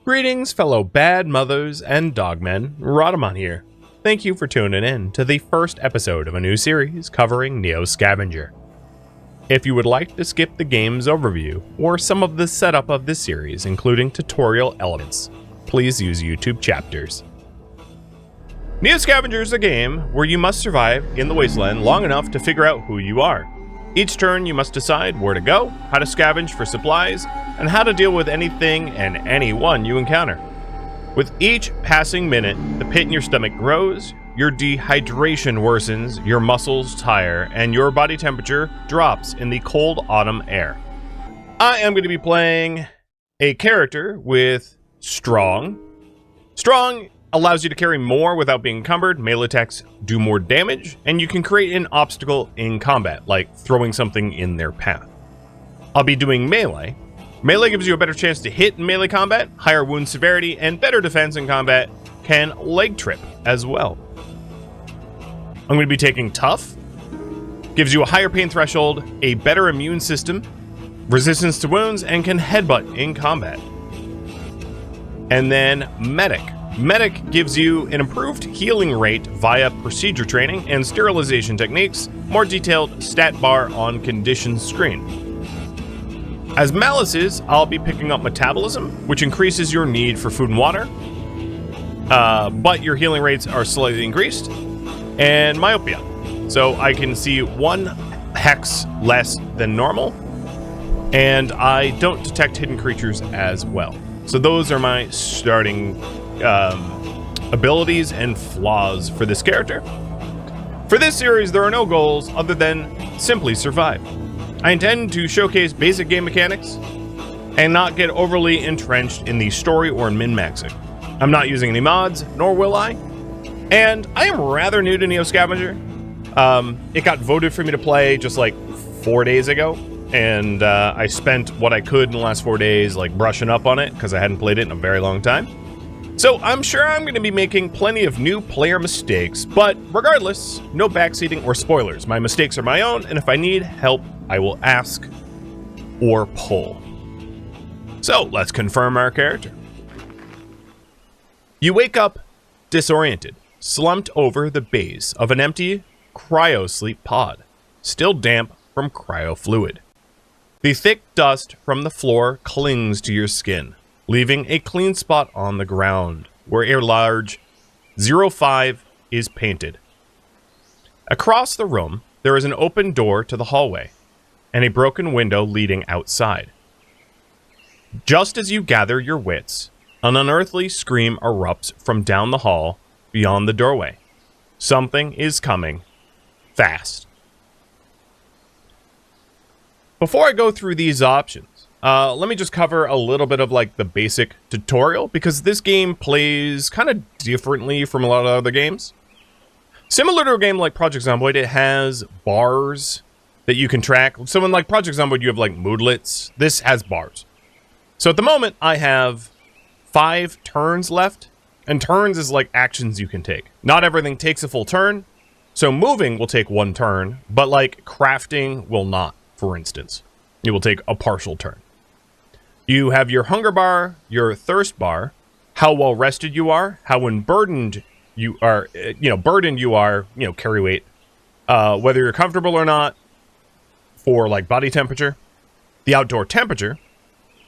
Greetings, fellow bad mothers and dogmen. Rhadamant here. Thank you for tuning in to the first episode of a new series covering NEO Scavenger. If you would like to skip the game's overview or some of the setup of this series, including tutorial elements, please use YouTube chapters. NEO Scavenger is a game where you must survive in the wasteland long enough to figure out who you are. Each turn you must decide where to go, how to scavenge for supplies, and how to deal with anything and anyone you encounter. With each passing minute, the pit in your stomach grows, your dehydration worsens, your muscles tire, and your body temperature drops in the cold autumn air. I am going to be playing a character with Strong. Strong allows you to carry more without being encumbered, melee attacks do more damage, and you can create an obstacle in combat, like throwing something in their path. I'll be doing melee. Melee gives you a better chance to hit in melee combat, higher wound severity, and better defense in combat, can leg trip as well. I'm going to be taking tough. Gives you a higher pain threshold, a better immune system, resistance to wounds, and can headbutt in combat. And then medic. Medic gives you an improved healing rate via procedure training and sterilization techniques, more detailed stat bar on conditions screen. As Malices, I'll be picking up Metabolism, which increases your need for food and water, but your healing rates are slightly increased, and Myopia. So I can see 1 hex less than normal, and I don't detect hidden creatures as well. So those are my starting abilities and flaws for this character. For this series, there are no goals other than simply survive. I intend to showcase basic game mechanics and not get overly entrenched in the story or min-maxing. I'm not using any mods, nor will I. And I am rather new to NEO Scavenger. It got voted for me to play just like 4 days ago, and I spent what I could in the last 4 days like brushing up on it because I hadn't played it in a very long time. So I'm sure I'm going to be making plenty of new player mistakes, but regardless, no backseating or spoilers. My mistakes are my own, and if I need help, I will ask or pull. So let's confirm our character. You wake up disoriented, slumped over the base of an empty Cryosleep pod, still damp from cryo fluid. The thick dust from the floor clings to your skin, leaving a clean spot on the ground where a large 05 is painted. Across the room, there is an open door to the hallway and a broken window leading outside. Just as you gather your wits, an unearthly scream erupts from down the hall beyond the doorway. Something is coming fast. Before I go through these options, let me just cover a little bit of like the basic tutorial, because this game plays kind of differently from a lot of other games. Similar to a game like Project Zomboid, it has bars that you can track. So in like Project Zomboid, you have like moodlets. This has bars. So at the moment, I have 5 turns left, and turns is like actions you can take. Not everything takes a full turn, so moving will take 1 turn, but like crafting will not, for instance. It will take a partial turn. You have your hunger bar, your thirst bar, how well rested you are, how unburdened you are, burdened you are, carry weight, whether you're comfortable or not, for like body temperature, the outdoor temperature,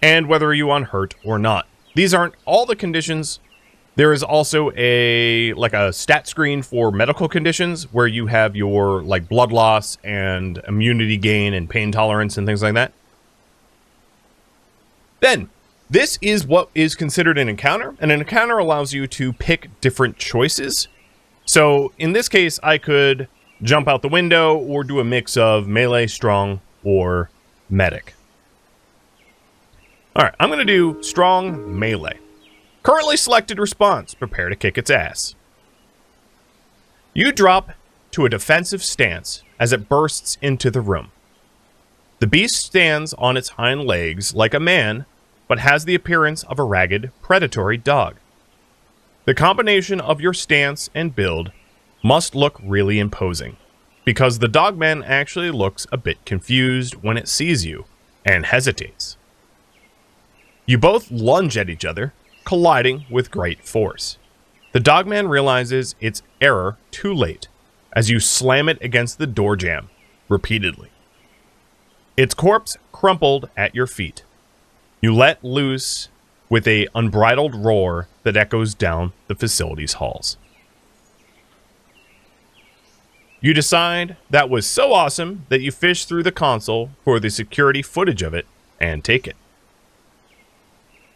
and whether you unhurt or not. These aren't all the conditions. There is also a stat screen for medical conditions where you have your like blood loss and immunity gain and pain tolerance and things like that. Then, this is what is considered an encounter, and an encounter allows you to pick different choices. So, in this case, I could jump out the window or do a mix of melee, strong, or medic. Alright, I'm going to do strong melee. Currently selected response, prepare to kick its ass. You drop to a defensive stance as it bursts into the room. The beast stands on its hind legs like a man, but has the appearance of a ragged, predatory dog. The combination of your stance and build must look really imposing, because the dogman actually looks a bit confused when it sees you and hesitates. You both lunge at each other, colliding with great force. The dogman realizes its error too late as you slam it against the door jamb repeatedly. Its corpse crumpled at your feet. You let loose with a unbridled roar that echoes down the facility's halls. You decide that was so awesome that you fish through the console for the security footage of it and take it.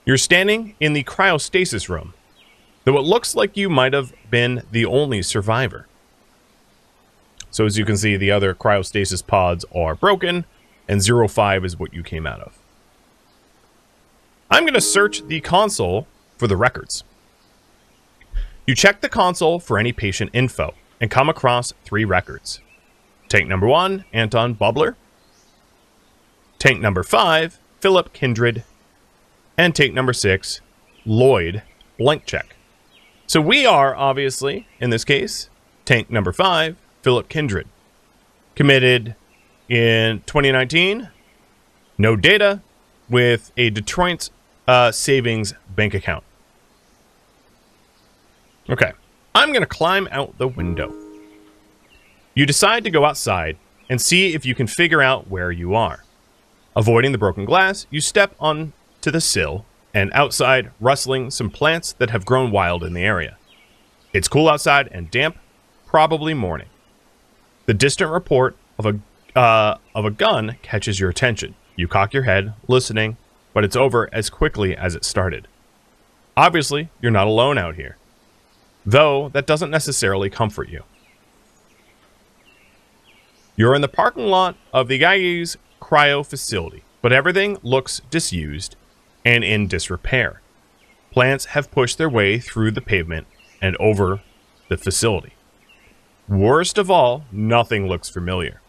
You're standing in the cryostasis room, though it looks like you might have been the only survivor. So as you can see, the other cryostasis pods are broken, and 05 is what you came out of. I'm going to search the console for the records. You check the console for any patient info and come across 3 records. Tank number 1, Anton Bubler. Tank number 5, Philip Kindred. And tank number 6, Lloyd Blank Check. So we are, obviously, in this case, tank number 5, Philip Kindred. Committed in 2019. No data, with a Detroit savings bank account. Okay. I'm going to climb out the window. You decide to go outside and see if you can figure out where you are. Avoiding the broken glass, you step onto the sill and outside, rustling some plants that have grown wild in the area. It's cool outside and damp, probably morning. The distant report of a gun catches your attention. You cock your head, listening, but it's over as quickly as it started. Obviously, you're not alone out here, though that doesn't necessarily comfort you. You're in the parking lot of the Gyges cryo facility, but everything looks disused and in disrepair. Plants have pushed their way through the pavement and over the facility. Worst of all, nothing looks familiar.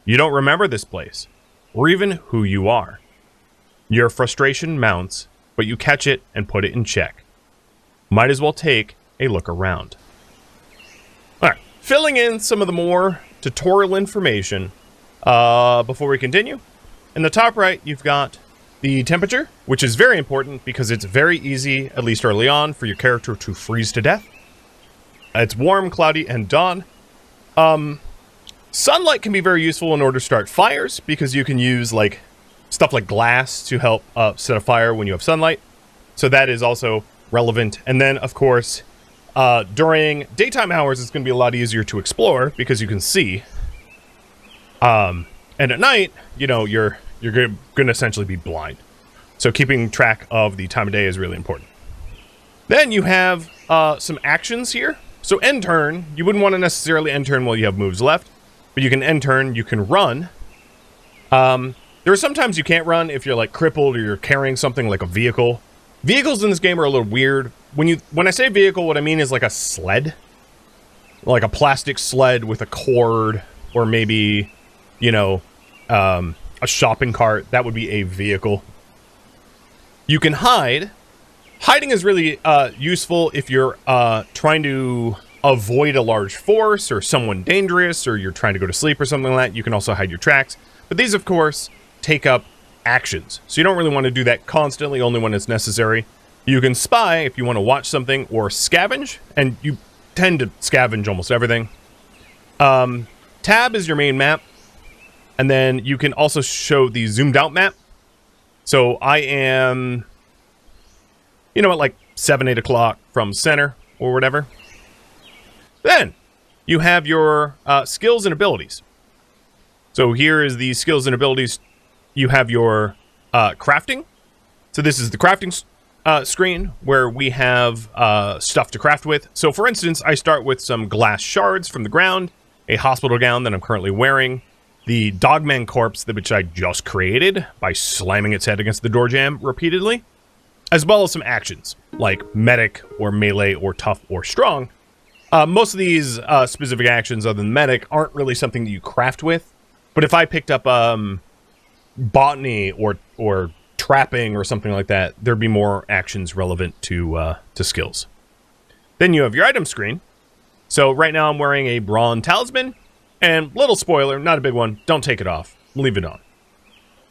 You don't remember this place, or even who you are. Your frustration mounts, but you catch it and put it in check. Might as well take a look around. Alright, filling in some of the more tutorial information before we continue. In the top right, you've got the temperature, which is very important because it's very easy, at least early on, for your character to freeze to death. It's warm, cloudy, and dawn. Sunlight can be very useful in order to start fires because you can use like stuff like glass to help set a fire when you have sunlight. So that is also relevant. And then, of course, during daytime hours, it's going to be a lot easier to explore because you can see. And at night, you know, you're going to essentially be blind. So keeping track of the time of day is really important. Then you have some actions here. So end turn, you wouldn't want to necessarily end turn while you have moves left, but you can end turn, you can run. There are sometimes you can't run if you're like crippled or you're carrying something like a vehicle. Vehicles in this game are a little weird. When I say vehicle, what I mean is like a sled. Like a plastic sled with a cord, or maybe, you know, a shopping cart. That would be a vehicle. You can hide. Hiding is really useful if you're trying to avoid a large force or someone dangerous, or you're trying to go to sleep or something like that. You can also hide your tracks. But these, of course, take up actions. So you don't really want to do that constantly, only when it's necessary. You can spy if you want to watch something, or scavenge, and you tend to scavenge almost everything. Tab is your main map, and then you can also show the zoomed out map. So I am, you know, at like 7, 8 o'clock from center or whatever. Then you have your skills and abilities. So here is the skills and abilities. You have your crafting. So this is the crafting screen where we have stuff to craft with. So for instance, I start with some glass shards from the ground, a hospital gown that I'm currently wearing, the dogman corpse which I just created by slamming its head against the door jamb repeatedly, as well as some actions like medic or melee or tough or strong. Most of these specific actions other than medic aren't really something that you craft with, but if I picked up botany or trapping or something like that, there'd be more actions relevant to skills. Then you have your item screen. So right now I'm wearing a brawn talisman, and little spoiler, not a big one, don't take it off, leave it on.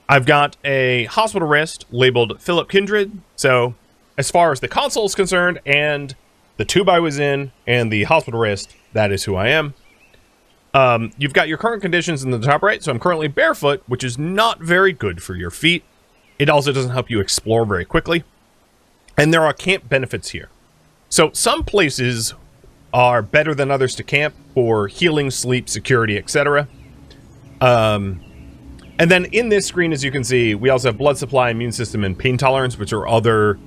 I've got a hospital wrist labeled Philip Kindred, so as far as the console is concerned, and the tube I was in, and the hospital wrist, that is who I am. You've got your current conditions in the top right, so I'm currently barefoot, which is not very good for your feet. It also doesn't help you explore very quickly. And there are camp benefits here. So some places are better than others to camp for healing, sleep, security, etc. And then in this screen, as you can see, we also have blood supply, immune system, and pain tolerance, which are other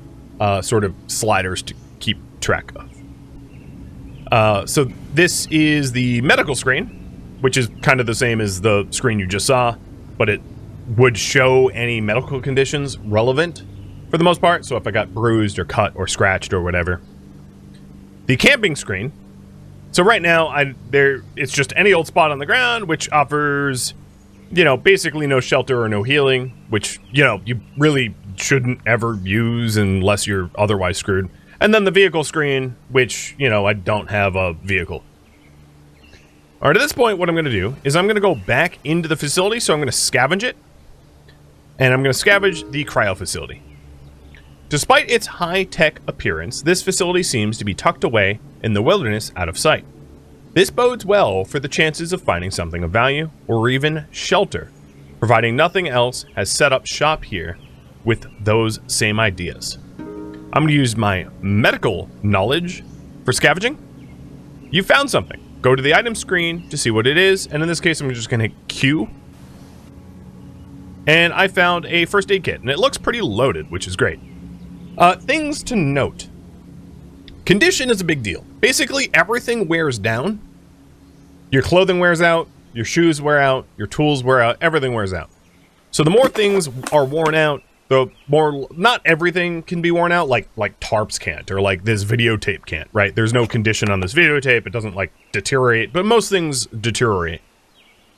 sort of sliders to keep track of. So this is the medical screen, which is kind of the same as the screen you just saw, but it would show any medical conditions relevant for the most part. So if I got bruised or cut or scratched or whatever. The camping screen. So right now, it's just any old spot on the ground, which offers, basically no shelter or no healing, which, you really shouldn't ever use unless you're otherwise screwed. And then the vehicle screen, which, I don't have a vehicle. All right, at this point, what I'm going to do is I'm going to go back into the facility, so I'm going to scavenge it. And I'm going to scavenge the cryo facility. Despite its high-tech appearance, this facility seems to be tucked away in the wilderness out of sight. This bodes well for the chances of finding something of value, or even shelter, providing nothing else has set up shop here with those same ideas. I'm going to use my medical knowledge for scavenging. You found something. Go to the item screen to see what it is, and in this case, I'm just going to hit Q. And I found a first aid kit, and it looks pretty loaded, which is great. Things to note. Condition is a big deal. Basically, everything wears down. Your clothing wears out, your shoes wear out, your tools wear out, everything wears out. So the more things are worn out, the more, not everything can be worn out, like tarps can't, or like this videotape can't, right? There's no condition on this videotape, it doesn't like deteriorate, but most things deteriorate.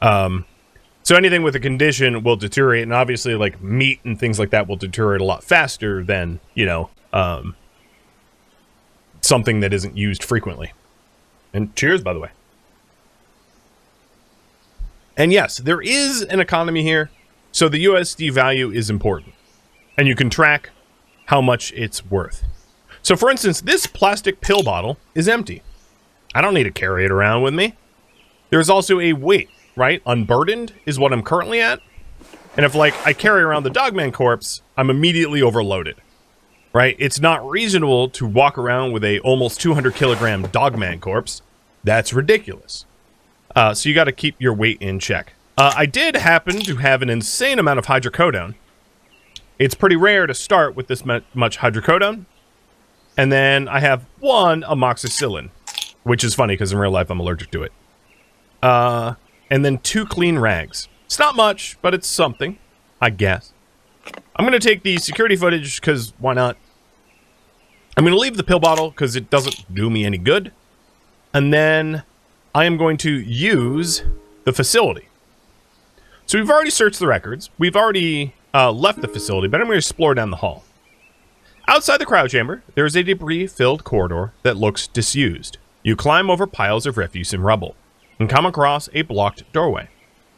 So anything with a condition will deteriorate, and obviously like meat and things like that will deteriorate a lot faster than, something that isn't used frequently. And cheers, by the way. And yes, there is an economy here, so the USD value is important. And you can track how much it's worth. So for instance, this plastic pill bottle is empty. I don't need to carry it around with me. There's also a weight, right? Unburdened is what I'm currently at. And if I carry around the Dogman corpse, I'm immediately overloaded, right? It's not reasonable to walk around with a almost 200 kilogram Dogman corpse. That's ridiculous. So you got to keep your weight in check. I did happen to have an insane amount of hydrocodone. It's pretty rare to start with this much hydrocodone. And then I have one amoxicillin, which is funny because in real life I'm allergic to it. And then 2 clean rags. It's not much, but it's something, I guess. I'm going to take the security footage because why not? I'm going to leave the pill bottle because it doesn't do me any good. And then I am going to use the facility. So we've already searched the records. We've already left the facility, but I'm going to explore down the hall. Outside the cryo chamber, there is a debris-filled corridor that looks disused. You climb over piles of refuse and rubble and come across a blocked doorway.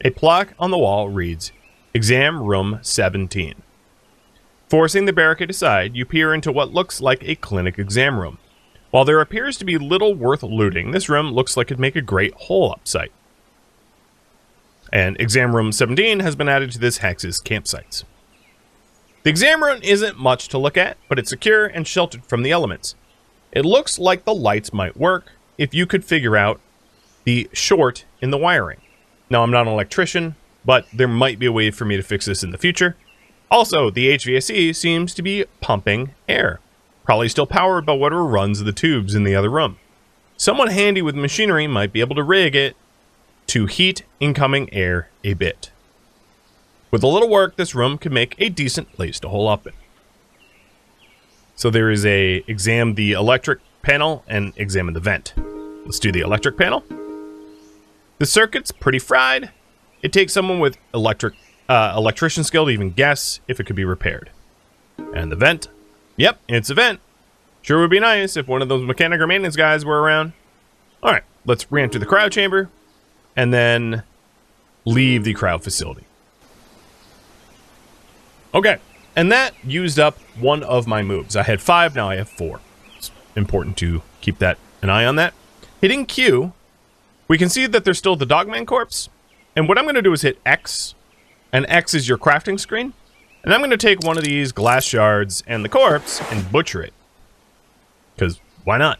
A plaque on the wall reads, Exam Room 17. Forcing the barricade aside, you peer into what looks like a clinic exam room. While there appears to be little worth looting, this room looks like it'd make a great hole-up site. And Exam Room 17 has been added to this Hex's campsites. The exam room isn't much to look at, but it's secure and sheltered from the elements. It looks like the lights might work if you could figure out the short in the wiring. Now, I'm not an electrician, but there might be a way for me to fix this in the future. Also, the HVAC seems to be pumping air. Probably still powered by whatever runs the tubes in the other room. Someone handy with machinery might be able to rig it to heat incoming air a bit. With a little work, this room could make a decent place to hole up in. So there is a examine the electric panel and examine the vent. Let's do the electric panel. The circuit's pretty fried. It takes someone with electrician skill to even guess if it could be repaired. And the vent. Yep, it's a vent. Sure would be nice if one of those mechanic or maintenance guys were around. Alright, let's re-enter the cryo chamber and then leave the cryo facility. Okay, and that used up one of my moves. I had 5, now I have 4. It's important to keep an eye on that. Hitting Q, we can see that there's still the Dogman corpse. And what I'm going to do is hit X, and X is your crafting screen. And I'm going to take one of these glass shards and the corpse and butcher it. Because why not?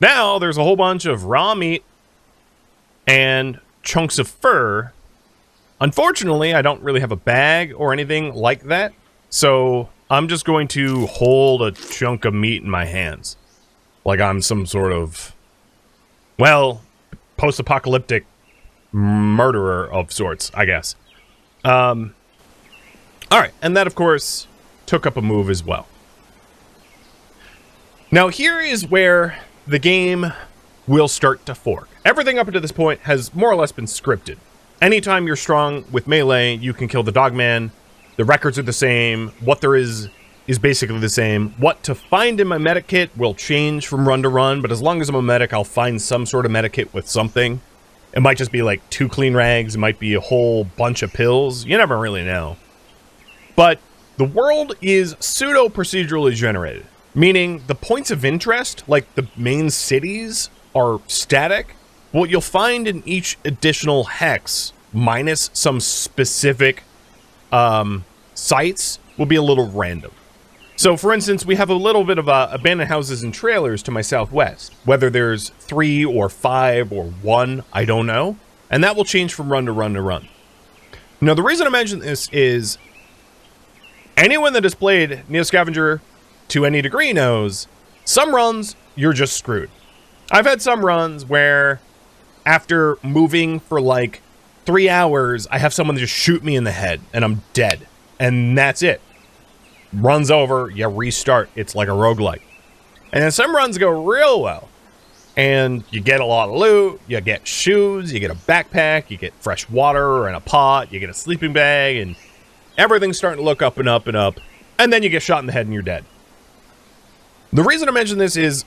Now there's a whole bunch of raw meat and chunks of fur. Unfortunately, I don't really have a bag or anything like that. So I'm just going to hold a chunk of meat in my hands. Like I'm some sort of, well, post-apocalyptic murderer of sorts, I guess. Alright, and that, of course, took up a move as well. Now, here is where the game will start to fork. Everything up to this point has more or less been scripted. Anytime you're strong with melee, you can kill the Dogman. The records are the same. What there is basically the same. What to find in my medic kit will change from run to run, but as long as I'm a medic, I'll find some sort of medic kit with something. It might just be like 2 clean rags. It might be a whole bunch of pills. You never really know. But the world is pseudo-procedurally generated, meaning the points of interest, like the main cities, are static. What you'll find in each additional hex, minus some specific sites, will be a little random. So, for instance, we have a little bit of abandoned houses and trailers to my southwest. Whether there's 3 or 5 or 1, I don't know. And that will change from run to run to run. Now, the reason I mention this is anyone that has played NEO Scavenger to any degree knows some runs, you're just screwed. I've had some runs where after moving for like 3 hours, I have someone just shoot me in the head and I'm dead. And that's it. Runs over, you restart. It's like a roguelike. And then some runs go real well. And you get a lot of loot, you get shoes, you get a backpack, you get fresh water and a pot, you get a sleeping bag, and everything's starting to look up and up and up. And then you get shot in the head and you're dead. The reason I mention this is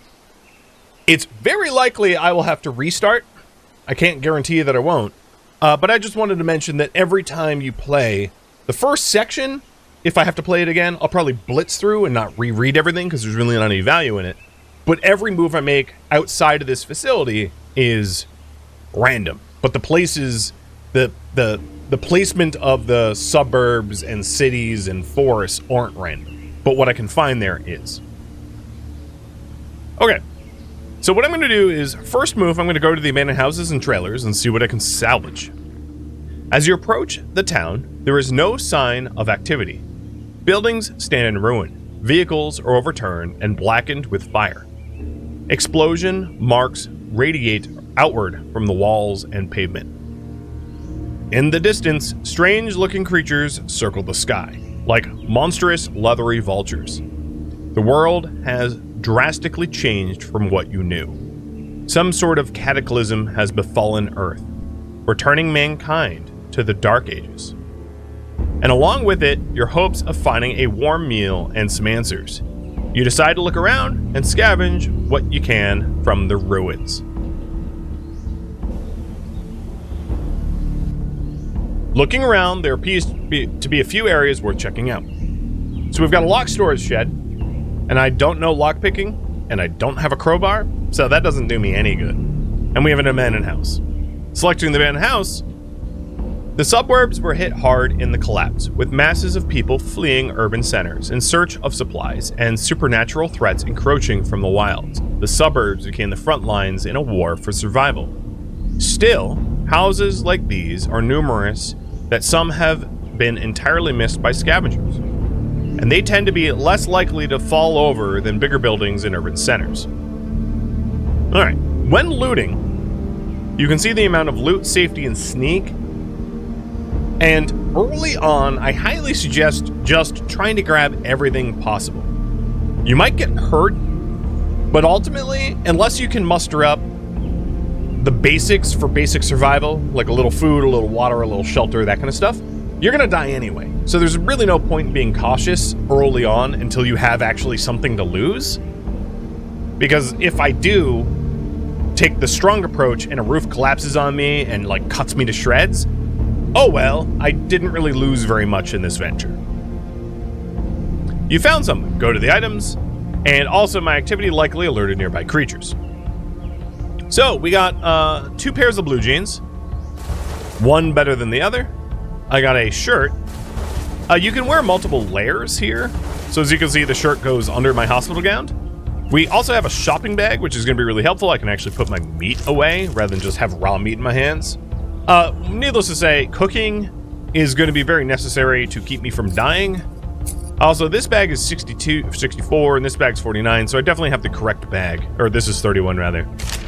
it's very likely I will have to restart. I can't guarantee you that I won't. But I just wanted to mention that every time you play the first section, if I have to play it again, I'll probably blitz through and not reread everything because there's really not any value in it. But every move I make outside of this facility is random. But the places, the placement of the suburbs and cities and forests aren't random. But what I can find there is. Okay. So what I'm going to do is, first move, I'm going to go to the abandoned houses and trailers and see what I can salvage. As you approach the town, there is no sign of activity. Buildings stand in ruin. Vehicles are overturned and blackened with fire. Explosion marks radiate outward from the walls and pavement. In the distance, strange-looking creatures circle the sky, like monstrous, leathery vultures. The world has drastically changed from what you knew. Some sort of cataclysm has befallen Earth, returning mankind to the Dark Ages. And along with it, your hopes of finding a warm meal and some answers. You decide to look around and scavenge what you can from the ruins. Looking around, there appears to be a few areas worth checking out. So we've got a locked storage shed, and I don't know lockpicking, and I don't have a crowbar, so that doesn't do me any good. And we have an abandoned house. Selecting the abandoned house, the suburbs were hit hard in the collapse, with masses of people fleeing urban centers in search of supplies and supernatural threats encroaching from the wilds. The suburbs became the front lines in a war for survival. Still, houses like these are numerous that some have been entirely missed by scavengers, and they tend to be less likely to fall over than bigger buildings in urban centers. Alright, when looting, you can see the amount of loot, safety, and sneak. And early on, I highly suggest just trying to grab everything possible. You might get hurt, but ultimately, unless you can muster up the basics for basic survival, like a little food, a little water, a little shelter, that kind of stuff, you're gonna die anyway. So there's really no point in being cautious early on until you have actually something to lose. Because if I do take the strong approach and a roof collapses on me and like cuts me to shreds, Oh well, I didn't really lose very much in this venture. You found something. Go to the items, and also my activity likely alerted nearby creatures. So we got 2 pairs of blue jeans, one better than the other. I got a shirt. You can wear multiple layers here. So as you can see, the shirt goes under my hospital gown. We also have a shopping bag, which is going to be really helpful. I can actually put my meat away rather than just have raw meat in my hands. Needless to say, cooking is going to be very necessary to keep me from dying. Also, this bag is 64, and this bag's 49, so I definitely have the correct bag. Or this is 31, rather.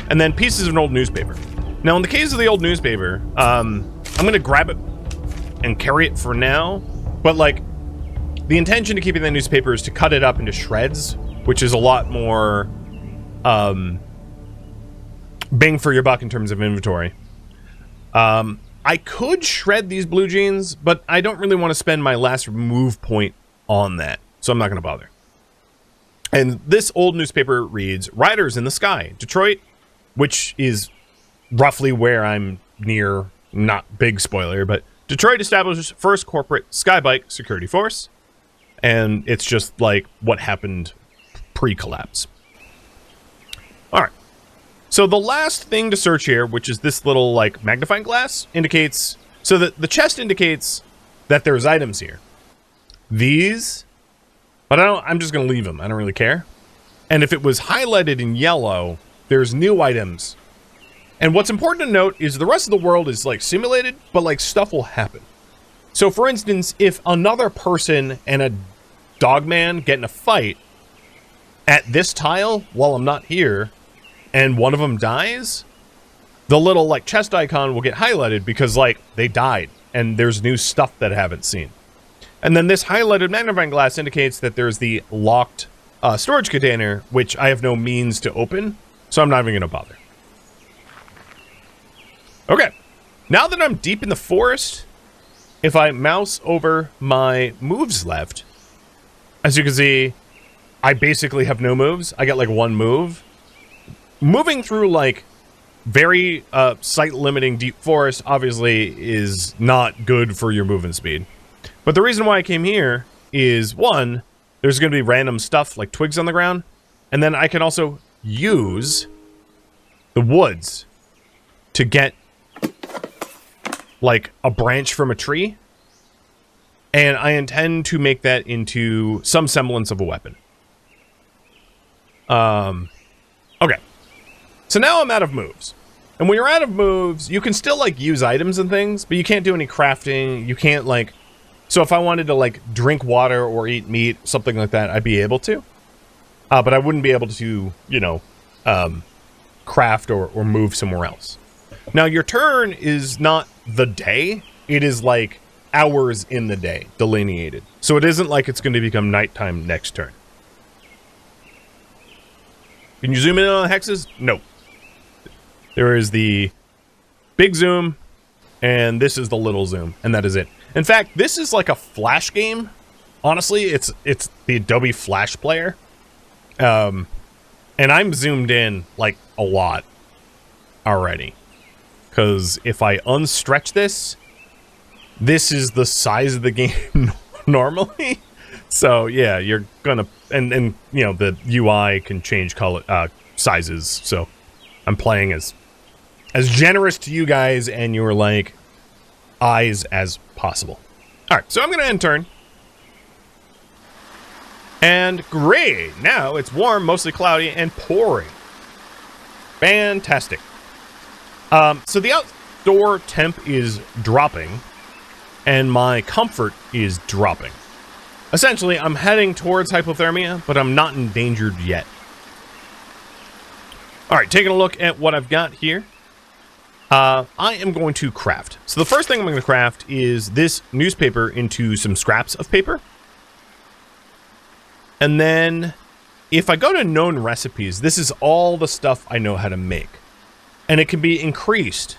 And then pieces of an old newspaper. Now, in the case of the old newspaper, I'm going to grab it and carry it for now. But, like, the intention to keeping the newspaper is to cut it up into shreds, which is a lot more bang for your buck in terms of inventory. I could shred these blue jeans, but I don't really want to spend my last move point on that, so I'm not going to bother. And this old newspaper reads, Riders in the Sky, Detroit, which is roughly where I'm near, not big spoiler, but Detroit establishes first corporate skybike security force, and it's just like what happened pre-collapse. Alright, so the last thing to search here, which is this little like magnifying glass, indicates, so that the chest indicates that there's items here. These, but I'm just going to leave them. I don't really care. And if it was highlighted in yellow, there's new items. And what's important to note is the rest of the world is like simulated, but like stuff will happen. So for instance, if another person and a dogman get in a fight at this tile while I'm not here, and one of them dies, the little like chest icon will get highlighted because like they died and there's new stuff that I haven't seen. And then this highlighted magnifying glass indicates that there's the locked storage container, which I have no means to open, so I'm not even going to bother. Okay, now that I'm deep in the forest, if I mouse over my moves left, as you can see, I basically have no moves. I got like one move. Moving through like very sight-limiting deep forest obviously is not good for your movement speed. But the reason why I came here is, one, there's going to be random stuff like twigs on the ground, and then I can also use the woods to get like a branch from a tree, and I intend to make that into some semblance of a weapon. Okay. So now I'm out of moves. And when you're out of moves, you can still like use items and things, but you can't do any crafting. You can't like... So if I wanted to like drink water or eat meat, something like that, I'd be able to. But I wouldn't be able to, you know, craft or move somewhere else. Now your turn is not the day. It is like hours in the day delineated. So it isn't like it's going to become nighttime next turn. Can you zoom in on the hexes? No. There is the big zoom, and this is the little zoom, and that is it. In fact, this is like a Flash game. Honestly, it's the Adobe Flash player. And I'm zoomed in like a lot already. Because if I unstretch this, this is the size of the game normally. So yeah, you're gonna, and you know, the UI can change color sizes. So I'm playing as generous to you guys and your like eyes as possible. All right, so I'm gonna end turn. And great, now it's warm, mostly cloudy, and pouring. Fantastic. So the outdoor temp is dropping, and my comfort is dropping. Essentially, I'm heading towards hypothermia, but I'm not endangered yet. All right, taking a look at what I've got here. I am going to craft. So the first thing I'm going to craft is this newspaper into some scraps of paper. And then if I go to known recipes, this is all the stuff I know how to make. And it can be increased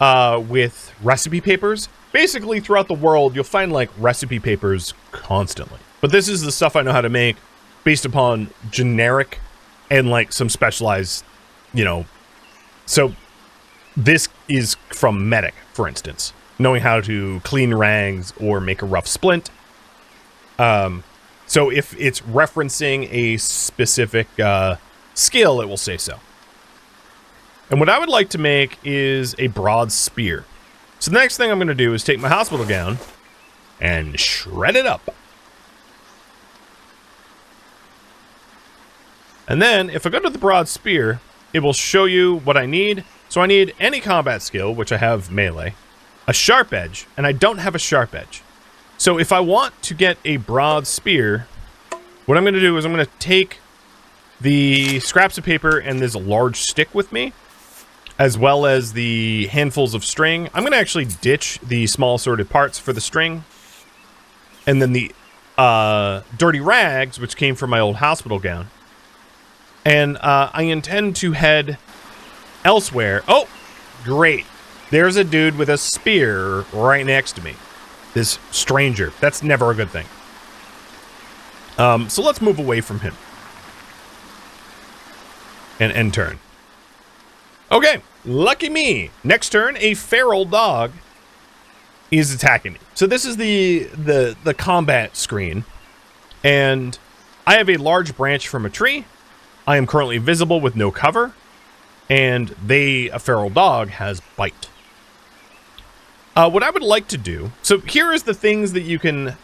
with recipe papers. Basically, throughout the world, you'll find like recipe papers constantly. But this is the stuff I know how to make based upon generic and like some specialized, you know. So this is from Medic, for instance. knowing how to clean rags or make a rough splint. So if it's referencing a specific skill, it will say so. And what I would like to make is a broad spear. So the next thing I'm going to do is take my hospital gown and shred it up. And then if I go to the broad spear, it will show you what I need. So I need any combat skill, which I have melee, a sharp edge, and I don't have a sharp edge. So if I want to get a broad spear, what I'm going to do is I'm going to take the scraps of paper and this large stick with me, as well as the handfuls of string. I'm going to actually ditch the small assorted parts for the string. And then the dirty rags, which came from my old hospital gown. And I intend to head elsewhere. Oh, great. There's a dude with a spear right next to me. This stranger. That's never a good thing. So let's move away from him. And end turn. Okay, lucky me. Next turn, a feral dog is attacking me. So this is the combat screen. And I have a large branch from a tree. I am currently visible with no cover. And a feral dog has bite. What I would like to do, so here is the things that you can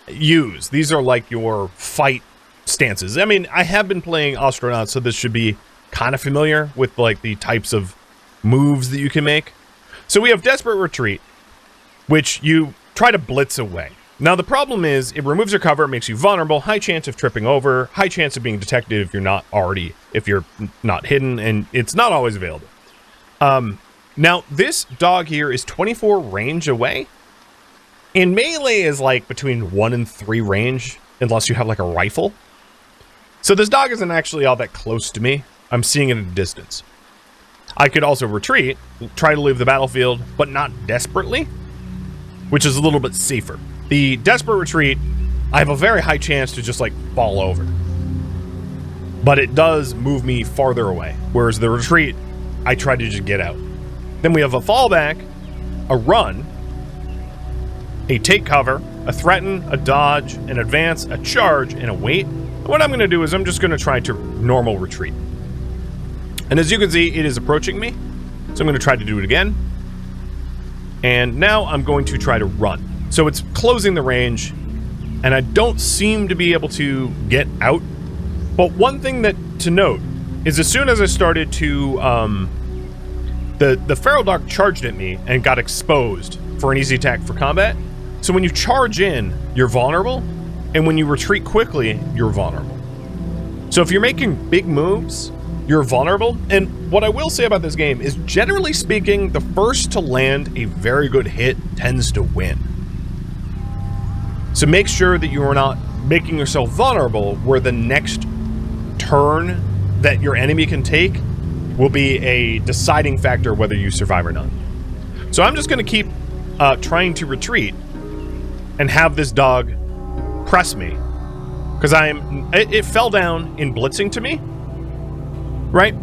use. These are like your fight stances. I mean, I have been playing Astronauts, so this should be kind of familiar with like the types of moves that you can make. So we have Desperate Retreat, which you try to blitz away. Now the problem is it removes your cover, makes you vulnerable, high chance of tripping over, high chance of being detected if you're not hidden, and it's not always available. Now this dog here is 24 range away, and melee is like between 1 and 3 range, unless you have like a rifle. So this dog isn't actually all that close to me. I'm seeing it at a distance. I could also retreat, try to leave the battlefield, but not desperately, which is a little bit safer. The Desperate Retreat, I have a very high chance to just like fall over. But it does move me farther away. Whereas the Retreat, I try to just get out. Then we have a Fallback, a Run, a Take Cover, a Threaten, a Dodge, an Advance, a Charge, and a Wait. And what I'm going to do is I'm just going to try to normal retreat. And as you can see, it is approaching me. So I'm going to try to do it again. And now I'm going to try to run. So it's closing the range, and I don't seem to be able to get out. But one thing to note is as soon as I started to, the feral dog charged at me and got exposed for an easy attack for combat. So when you charge in, you're vulnerable, and when you retreat quickly, you're vulnerable. So if you're making big moves, you're vulnerable. And what I will say about this game is, generally speaking, the first to land a very good hit tends to win. So make sure that you are not making yourself vulnerable, where the next turn that your enemy can take will be a deciding factor whether you survive or not. So I'm just going to keep trying to retreat and have this dog press me, because it fell down in blitzing to me, right?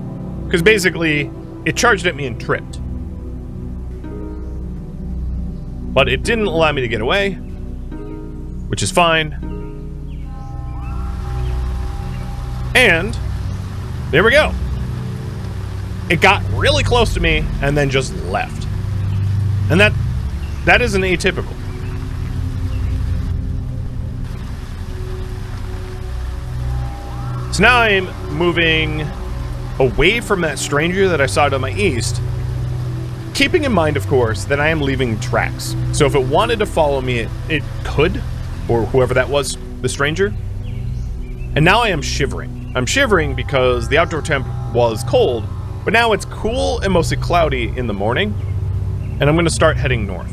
Because basically it charged at me and tripped, but it didn't allow me to get away, which is fine. And there we go. It got really close to me and then just left. And that isn't atypical. So now I'm moving away from that stranger that I saw to my east, keeping in mind, of course, that I am leaving tracks. So if it wanted to follow me, it could, or whoever that was, the stranger. And now I am shivering. I'm shivering because the outdoor temp was cold, but now it's cool and mostly cloudy in the morning, and I'm going to start heading north.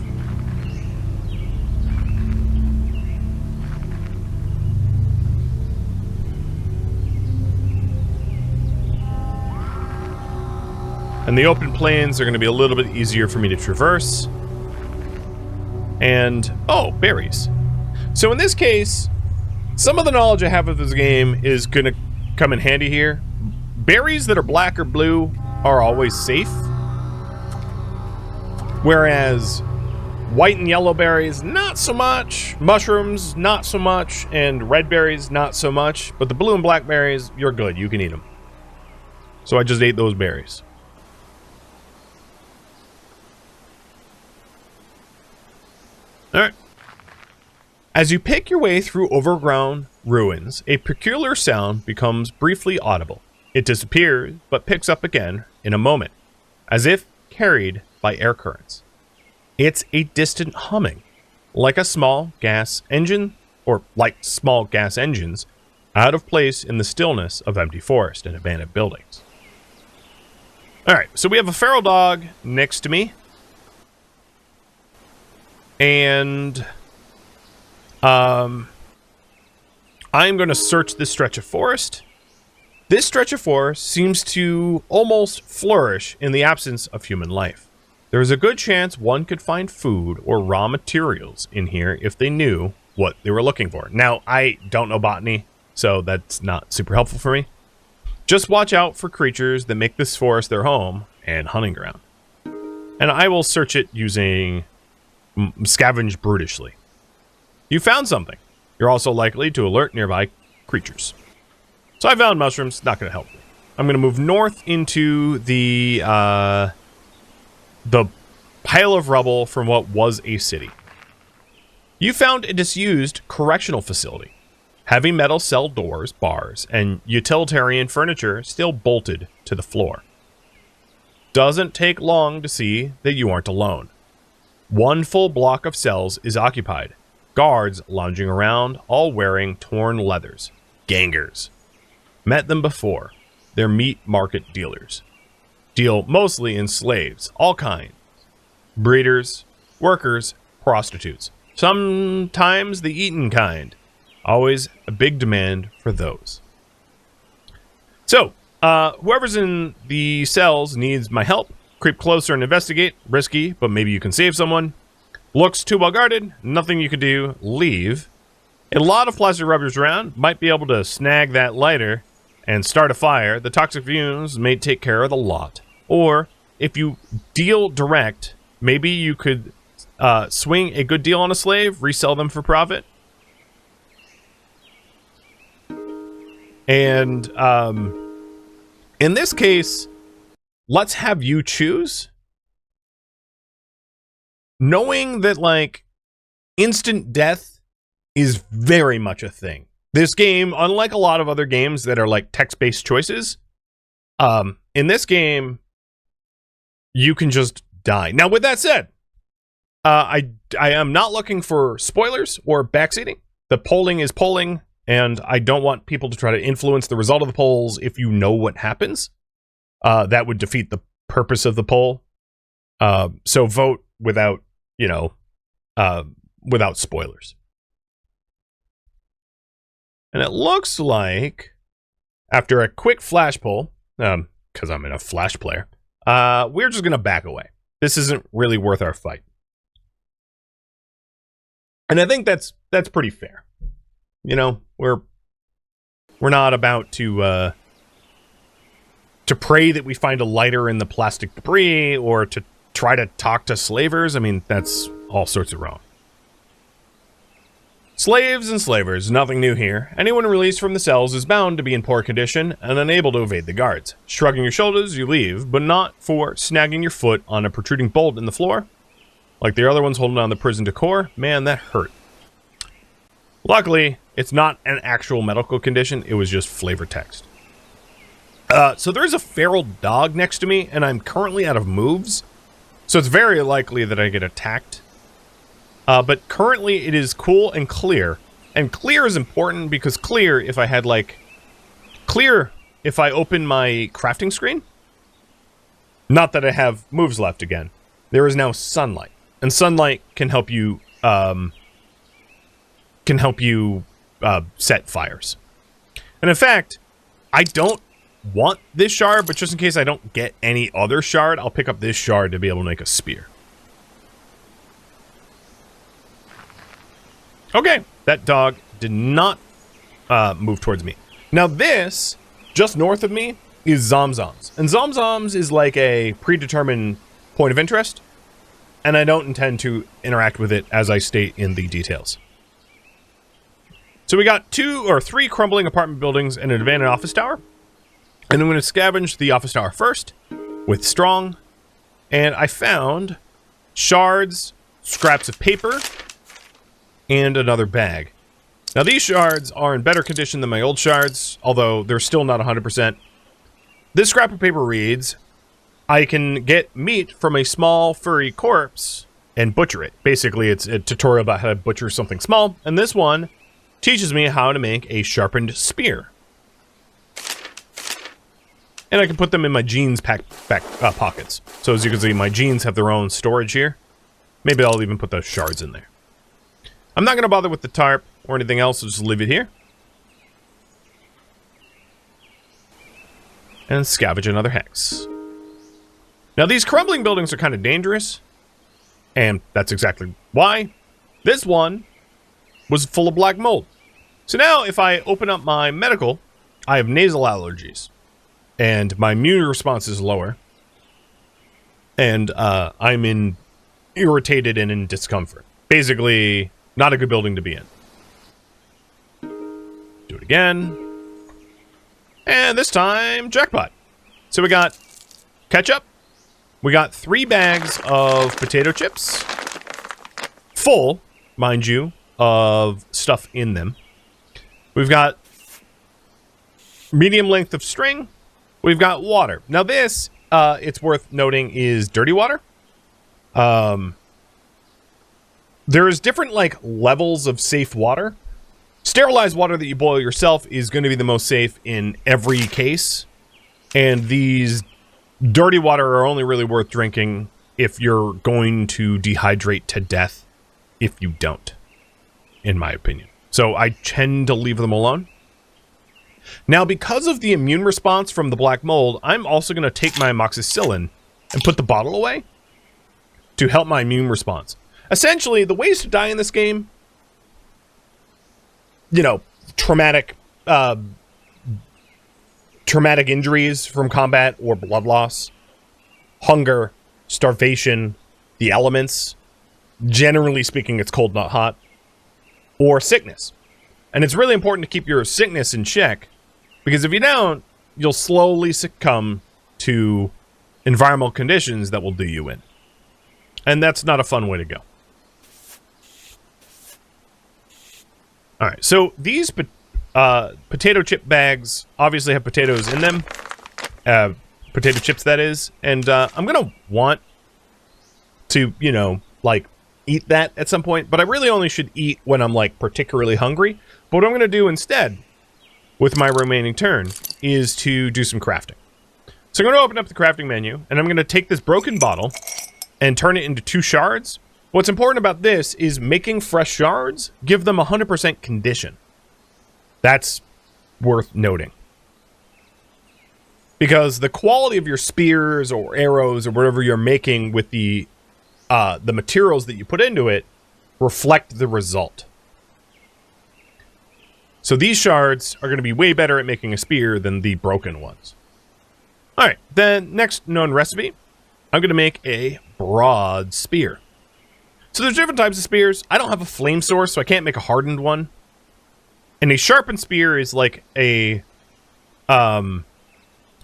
And the open plains are going to be a little bit easier for me to traverse. And, oh, berries. So in this case, some of the knowledge I have of this game is going to come in handy here. Berries that are black or blue are always safe. Whereas White and yellow berries, not so much. Mushrooms, not so much. And red berries, not so much. But the blue and black berries, you're good. You can eat them. So I just ate those berries. Alright. As you pick your way through overgrown ruins, a peculiar sound becomes briefly audible. It disappears, but picks up again in a moment, as if carried by air currents. It's a distant humming, like a small gas engine, or like small gas engines, out of place in the stillness of empty forest and abandoned buildings. Alright, so we have a feral dog next to me. And I'm going to search this stretch of forest. This stretch of forest seems to almost flourish in the absence of human life. There is a good chance one could find food or raw materials in here if they knew what they were looking for. Now, I don't know botany, so that's not super helpful for me. Just watch out for creatures that make this forest their home and hunting ground. And I will search it using scavenge brutishly. You found something. You're also likely to alert nearby creatures. So I found mushrooms, not going to help me. I'm going to move north into the pile of rubble from what was a city. You found a disused correctional facility. Heavy metal cell doors, bars, and utilitarian furniture still bolted to the floor. Doesn't take long to see that you aren't alone. One full block of cells is occupied. Guards lounging around, all wearing torn leathers. Gangers. Met them before. They're meat market dealers. Deal mostly in slaves, all kinds. Breeders, workers, prostitutes. Sometimes the eaten kind. Always a big demand for those. So, whoever's in the cells needs my help. Creep closer and investigate. Risky, but maybe you can save someone. Looks too well guarded. Nothing you can do. Leave. A lot of plastic rubbers around. Might be able to snag that lighter and start a fire. The toxic fumes may take care of the lot. Or, if you deal direct, maybe you could swing a good deal on a slave, resell them for profit. And in this case, let's have you choose. Knowing that, like, instant death is very much a thing. This game, unlike a lot of other games that are like text-based choices, in this game, you can just die. Now, with that said, I am not looking for spoilers or backseating. The polling is polling, and I don't want people to try to influence the result of the polls if you know what happens. That would defeat the purpose of the poll. So vote without, without spoilers. And it looks like, after a quick flash poll, because I'm in a flash player, we're just going to back away. This isn't really worth our fight. And I think that's pretty fair. We're not about to pray that we find a lighter in the plastic debris or to try to talk to slavers. I mean, that's all sorts of wrong. Slaves and slavers, nothing new here. Anyone released from the cells is bound to be in poor condition and unable to evade the guards. Shrugging your shoulders, you leave, but not for snagging your foot on a protruding bolt in the floor. Like the other ones holding on the prison decor. Man, that hurt. Luckily, it's not an actual medical condition. It was just flavor text. So there's a feral dog next to me, and I'm currently out of moves. So it's very likely that I get attacked. But currently it is cool and clear. And clear is important because clear, if I open my crafting screen, not that I have moves left again, there is now sunlight. And sunlight can help you, set fires. And in fact, I don't want this shard, but just in case I don't get any other shard, I'll pick up this shard to be able to make a spear. Okay, that dog did not move towards me. Now this, just north of me, is Zomzoms. And Zomzoms is like a predetermined point of interest. and I don't intend to interact with it as I state in the details. So we got 2 or 3 crumbling apartment buildings and an abandoned office tower. And I'm going to scavenge the office tower first with strong. And I found shards, scraps of paper, and another bag. Now these shards are in better condition than my old shards, although they're still not 100%. This scrap of paper reads, I can get meat from a small furry corpse and butcher it. Basically, it's a tutorial about how to butcher something small. And this one teaches me how to make a sharpened spear. And I can put them in my jeans pockets. So as you can see, my jeans have their own storage here. Maybe I'll even put those shards in there. I'm not going to bother with the tarp or anything else. I'll just leave it here. And scavenge another hex. Now these crumbling buildings are kind of dangerous. And that's exactly why. This one was full of black mold. So now if I open up my medical, I have nasal allergies. And my immune response is lower. And I'm irritated and in discomfort. Basically, not a good building to be in. Do it again. And this time, jackpot. So we got ketchup. We got 3 bags of potato chips. Full, mind you, of stuff in them. We've got medium length of string. We've got water. Now this, it's worth noting, is dirty water. There's different, like, levels of safe water. Sterilized water that you boil yourself is going to be the most safe in every case. And these dirty water are only really worth drinking if you're going to dehydrate to death if you don't, in my opinion. So I tend to leave them alone. Now, because of the immune response from the black mold, I'm also going to take my amoxicillin and put the bottle away to help my immune response. Essentially, the ways to die in this game, you know, traumatic injuries from combat or blood loss, hunger, starvation, the elements, generally speaking, it's cold, not hot, or sickness. And it's really important to keep your sickness in check, because if you don't, you'll slowly succumb to environmental conditions that will do you in. And that's not a fun way to go. Alright, so these potato chip bags obviously have potatoes in them. Potato chips, that is. And I'm going to want to, you know, like, eat that at some point. But I really only should eat when I'm, like, particularly hungry. But what I'm going to do instead, with my remaining turn, is to do some crafting. So I'm going to open up the crafting menu, and I'm going to take this broken bottle and turn it into 2 shards. What's important about this is making fresh shards, give them 100% condition. That's worth noting. Because the quality of your spears or arrows or whatever you're making with the materials that you put into it reflect the result. So these shards are going to be way better at making a spear than the broken ones. Alright, then next known recipe, I'm going to make a broad spear. So there's different types of spears. I don't have a flame source, so I can't make a hardened one. And a sharpened spear is like a...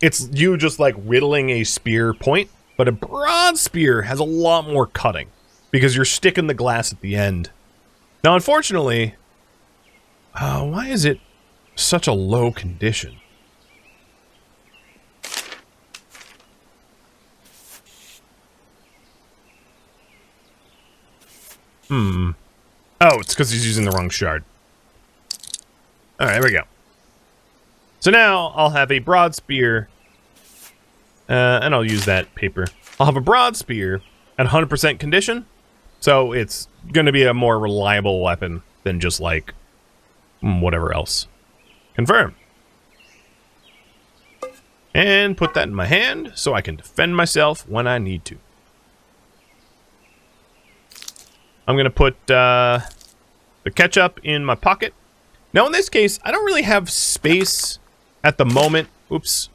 it's you just like whittling a spear point. But a broad spear has a lot more cutting, because you're sticking the glass at the end. Now, unfortunately... why is it such a low condition? Oh, it's because he's using the wrong shard. Alright, there we go. So now I'll have a broad spear. And I'll use that paper. I'll have a broad spear at 100% condition. So it's going to be a more reliable weapon than just like whatever else. Confirm. And put that in my hand so I can defend myself when I need to. I'm going to put the ketchup in my pocket. Now, in this case, I don't really have space at the moment. Oops.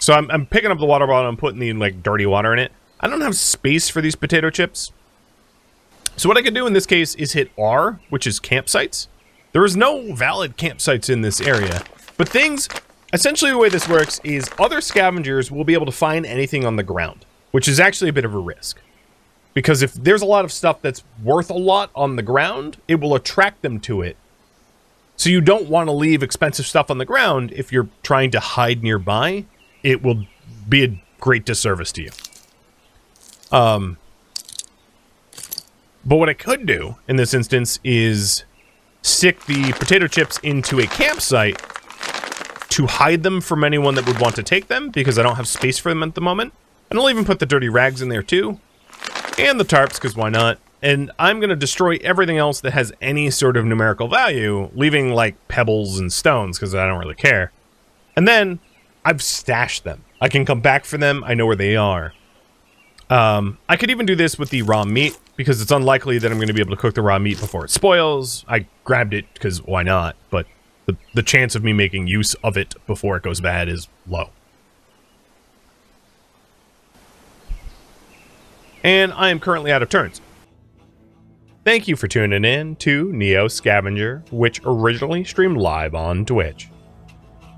So So I'm picking up the water bottle and I'm putting the like dirty water in it. I don't have space for these potato chips. So what I can do in this case is hit R, which is campsites. There is no valid campsites in this area, but essentially the way this works is other scavengers will be able to find anything on the ground, which is actually a bit of a risk. Because if there's a lot of stuff that's worth a lot on the ground, it will attract them to it. So you don't want to leave expensive stuff on the ground if you're trying to hide nearby. It will be a great disservice to you. But what I could do in this instance is stick the potato chips into a campsite to hide them from anyone that would want to take them, because I don't have space for them at the moment. And I'll even put the dirty rags in there too. And the tarps, because why not? And I'm going to destroy everything else that has any sort of numerical value, leaving like pebbles and stones, because I don't really care. And then I've stashed them. I can come back for them. I know where they are. I could even do this with the raw meat, because it's unlikely that I'm going to be able to cook the raw meat before it spoils. I grabbed it because why not? But the chance of me making use of it before it goes bad is low. And I am currently out of turns. Thank you for tuning in to NEO Scavenger, which originally streamed live on Twitch.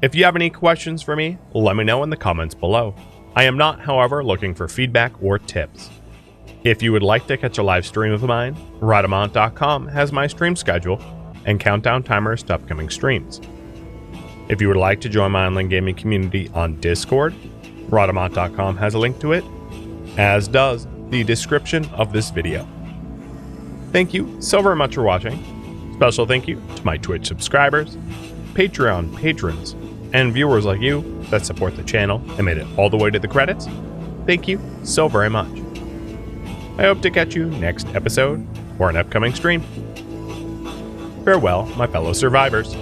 If you have any questions for me, let me know in the comments below. I am not, however, looking for feedback or tips. If you would like to catch a live stream of mine, Rhadamant.com has my stream schedule and countdown timers to upcoming streams. If you would like to join my online gaming community on Discord, Rhadamant.com has a link to it, as does the description of this video. Thank you so very much for watching. Special thank you to my Twitch subscribers, Patreon patrons, and viewers like you that support the channel and made it all the way to the credits. Thank you so very much. I hope to catch you next episode or an upcoming stream. Farewell, my fellow survivors.